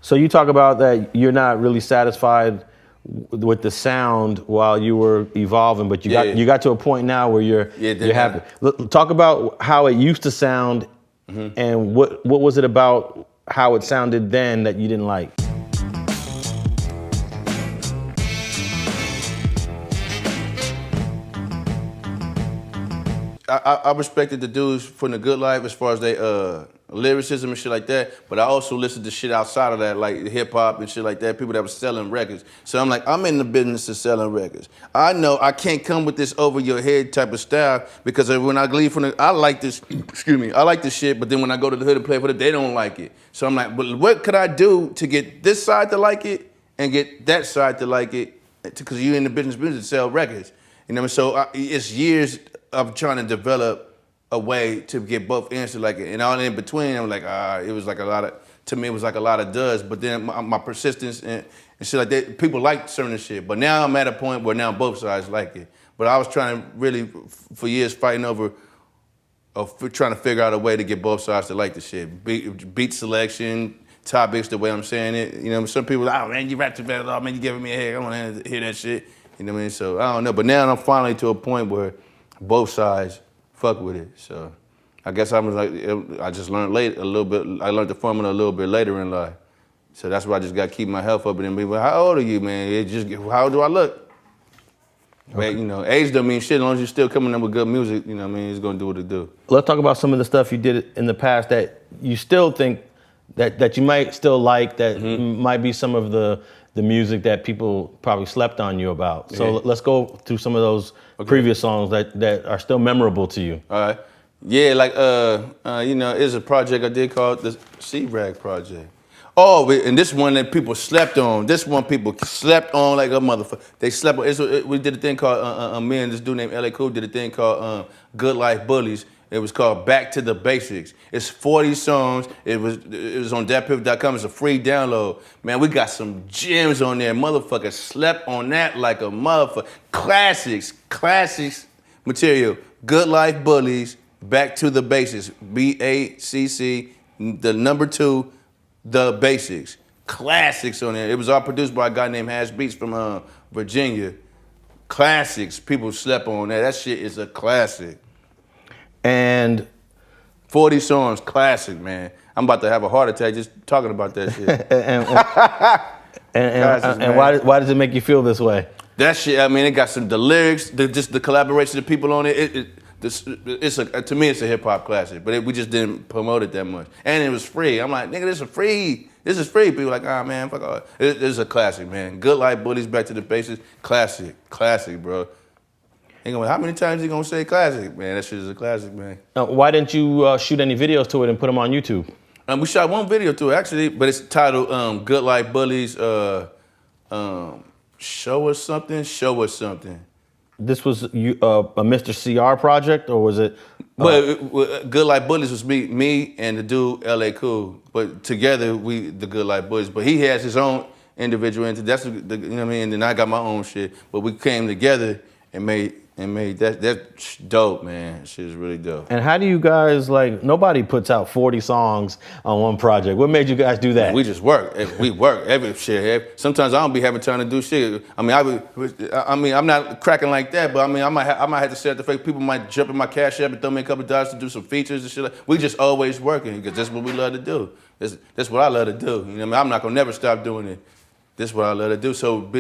So you talk about that you're not really satisfied with the sound while you were evolving, but you got to a point now where you're happy. Talk about how it used to sound, and what was it about how it sounded then that you didn't like? I respected the dudes from The Good Life as far as their lyricism and shit like that, but I also listened to shit outside of that, like hip hop and shit like that, people that were selling records. So I'm like, I'm in the business of selling records. I know I can't come with this over your head type of style, because when I leave from I like this, excuse me, I like this shit, but then when I go to the hood and play for them, they don't like it. So I'm like, well, what could I do to get this side to like it and get that side to like it? Because you're in the business to sell records. You know what I mean? So it's years of trying to develop a way to get both ends to like it. And all in between, I'm like, it was like a lot of, to me, it was like a lot of does. But then my persistence and shit like that, people like certain shit. But now I'm at a point where now both sides like it. But I was trying to really, for years, fighting over, trying to figure out a way to get both sides to like the shit. Beat selection, topics, the way I'm saying it. You know, some people, oh man, you rap too fast, oh man, you giving me a head, I don't want to hear that shit. You know what I mean? So I don't know. But now I'm finally to a point where both sides fuck with it. So I guess I was like, I just learned late a little bit. I learned the formula a little bit later in life. So that's why I just got to keep my health up. And then people, how old are you, man? It just, how do I look? Okay. You know, age don't mean shit. As long as you're still coming up with good music, you know what I mean? It's gonna do what it do. Let's talk about some of the stuff you did in the past that you still think that you might still like, that might be some of the music that people probably slept on you about. So let's go through some of those previous songs that are still memorable to you. All right. Yeah, like, you know, it's a project I did called the C-Rag Project. Oh, and this one that people slept on. This one people slept on like a motherfucker. They slept on, we did a thing called, me and this dude named L.A. Cool did a thing called Good Life Bulliez. It was called Back to the Basics. It's 40 songs. It was on datpiff.com. It's a free download. Man, we got some gems on there. Motherfuckers slept on that like a motherfucker. Classics material. Good Life Bulliez, Back to the Basics. BACC, the number 2, the Basics. Classics on there. It was all produced by a guy named Hash Beatz from Virginia. Classics. People slept on that. That shit is a classic. And 40 songs, classic, man. I'm about to have a heart attack just talking about that shit. and why does it make you feel this way? That shit, I mean, it got the lyrics, just the collaboration of people on it. To me, it's a hip hop classic, but we just didn't promote it that much. And it was free. I'm like, nigga, this is free. This is free. People like, man, fuck all. It's a classic, man. Good Life Bulliez, Back to the Basics, classic, bro. How many times you gonna say classic? Man, that shit is a classic, man. Why didn't you shoot any videos to it and put them on YouTube? We shot one video to it, actually, but it's titled Good Life Bulliez, Show Us Something. This was a Mr. C.R. project, or was it? Good Life Bulliez was me and the dude L.A. Cool, but together we the Good Life Bulliez. But he has his own individual entity. That's you know what I mean. And then I got my own shit. But we came together and made that's dope, man. Shit is really dope. And how do you guys, like, nobody puts out 40 songs on one project. What made you guys do that? We just work. We work every shit. Sometimes I don't be having time to do shit. I mean, I'm not cracking like that, but I mean, I might have to set the fake. People might jump in my cash app and throw me a couple of dollars to do some features and shit. We just always working because that's what we love to do. That's what I love to do. You know what I mean? I'm not gonna never stop doing it. That's what I love to do. So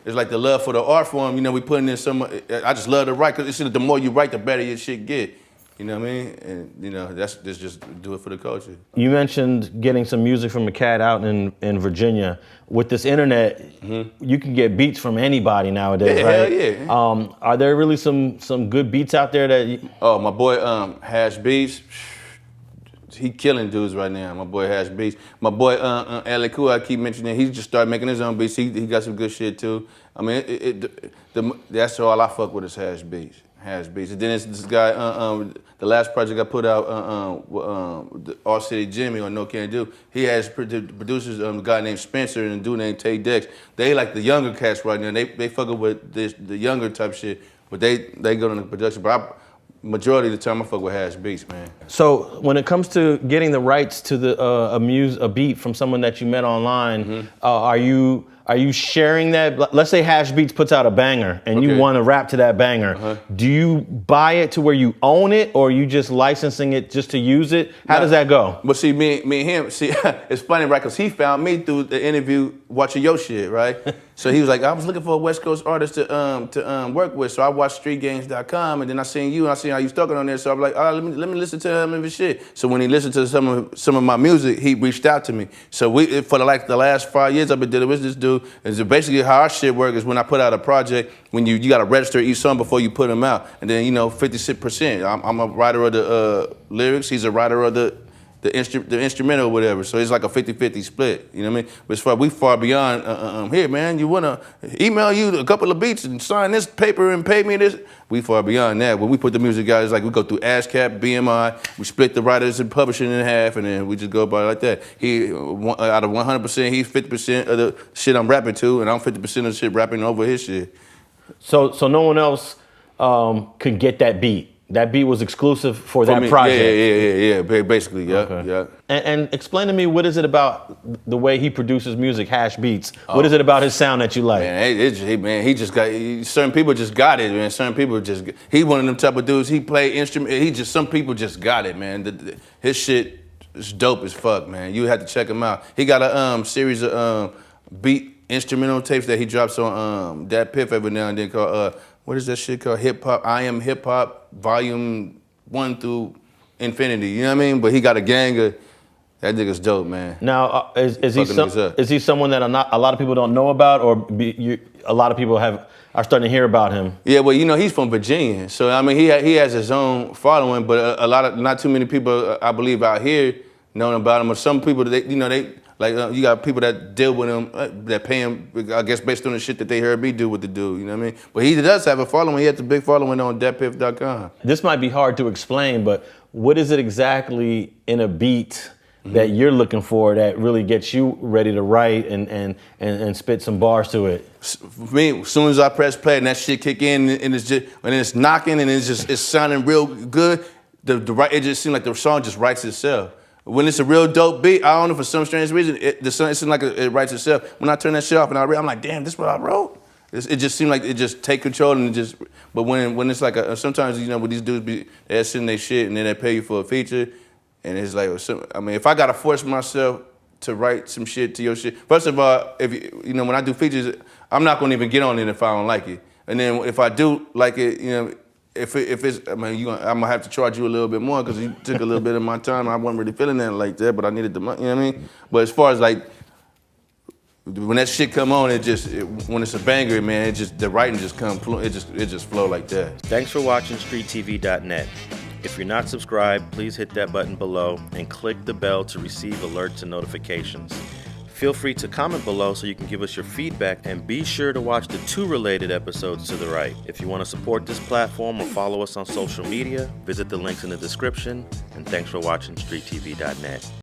it's like the love for the art form, you know, we putting in some, I just love to write, because the more you write, the better your shit get. You know what I mean? And, you know, that's just do it for the culture. You mentioned getting some music from a cat out in Virginia. With this internet, you can get beats from anybody nowadays, right? Hell yeah. Are there really some good beats out there that Oh, my boy Hash Beatz, he killing dudes right now. My boy Hash Beatz. My boy L.A. Cool, I keep mentioning, he just started making his own beats. He got some good shit too. I mean, that's all I fuck with is Hash Beatz. And then it's this guy, the last project I put out, All City Jimmy on No Can Do, he has producers, a guy named Spencer and a dude named Tay Dex. They like the younger cats right now. They fucking with the younger type shit, but they go to the production. But majority of the time I fuck with Hash Beatz, man. So when it comes to getting the rights to the a beat from someone that you met online, are you sharing that? Let's say Hash Beatz puts out a banger and you want to rap to that banger. Do you buy it to where you own it, or are you just licensing it just to use it? How does that go? But see, me and him, it's funny, right? Because he found me through the interview watching your shit, right? So he was like, I was looking for a West Coast artist to work with. So I watched StreetGangs.com, and then I seen you, and I seen how you was talking on there. So I'm like, all right, let me listen to him and his shit. So when he listened to some of my music, he reached out to me. So for the last 5 years, I've been dealing with this dude. And so basically how our shit works is when I put out a project, when you got to register each song before you put them out, and then 56%. I'm a writer of the lyrics. He's a writer of the instrumental or whatever. So it's like a 50-50 split, you know what I mean? But we far beyond, here, man, you want to email you a couple of beats and sign this paper and pay me this? We far beyond that. When we put the music out, it's like we go through ASCAP, BMI, we split the writers and publishing in half, and then we just go about it like that. He, out of 100%, he's 50% of the shit I'm rapping to, and I'm 50% of the shit rapping over his shit. So no one else could get that beat? That beat was exclusive for that project? Yeah, basically, yeah. Okay. Yeah. And explain to me, what is it about the way he produces music, Hash Beatz? What is it about his sound that you like? Man, he just got, certain people just got it, man. Certain people he one of them type of dudes, he play instrument, some people just got it, man. His shit is dope as fuck, man. You have to check him out. He got a series of beat instrumental tapes that he drops on Dat Piff every now and then called, what is that shit called? Hip Hop, I Am Hip Hop, Volume 1 through Infinity, you know what I mean? But he got a gang of, that nigga's dope, man. Now, is he someone that a lot of people don't know about, or a lot of people are starting to hear about him? Yeah, well, he's from Virginia, so I mean, he has his own following, but not too many people, I believe, out here know about him. Or some people, you got people that deal with him, that pay him, I guess, based on the shit that they heard me do with the dude, you know what I mean? But he does have a following. He has a big following on datpiff.com. This might be hard to explain, but what is it exactly in a beat that you're looking for that really gets you ready to write and spit some bars to it? For me, as soon as I press play and that shit kick in, and it's knocking and it's sounding real good, it just seems like the song just writes itself. When it's a real dope beat, I don't know, for some strange reason, it seems like it writes itself. When I turn that shit off and I read, I'm like, damn, this is what I wrote? It just seemed like it just take control and but when it's like sometimes, when these dudes they're sending their shit and then they pay you for a feature, and it's like, I mean, if I gotta force myself to write some shit to your shit, first of all, when I do features, I'm not gonna even get on it if I don't like it. And then if I do like it, if it's, I mean, I'm gonna have to charge you a little bit more because you took a little bit of my time. I wasn't really feeling that like that, but I needed the money, you know what I mean? But as far as like, when that shit come on, when it's a banger, man, the writing just it just flow like that. Thanks for watching StreetTV.net. If you're not subscribed, please hit that button below and click the bell to receive alerts and notifications. Feel free to comment below so you can give us your feedback, and be sure to watch the 2 related episodes to the right. If you want to support this platform or follow us on social media, visit the links in the description, and thanks for watching StreetTV.net.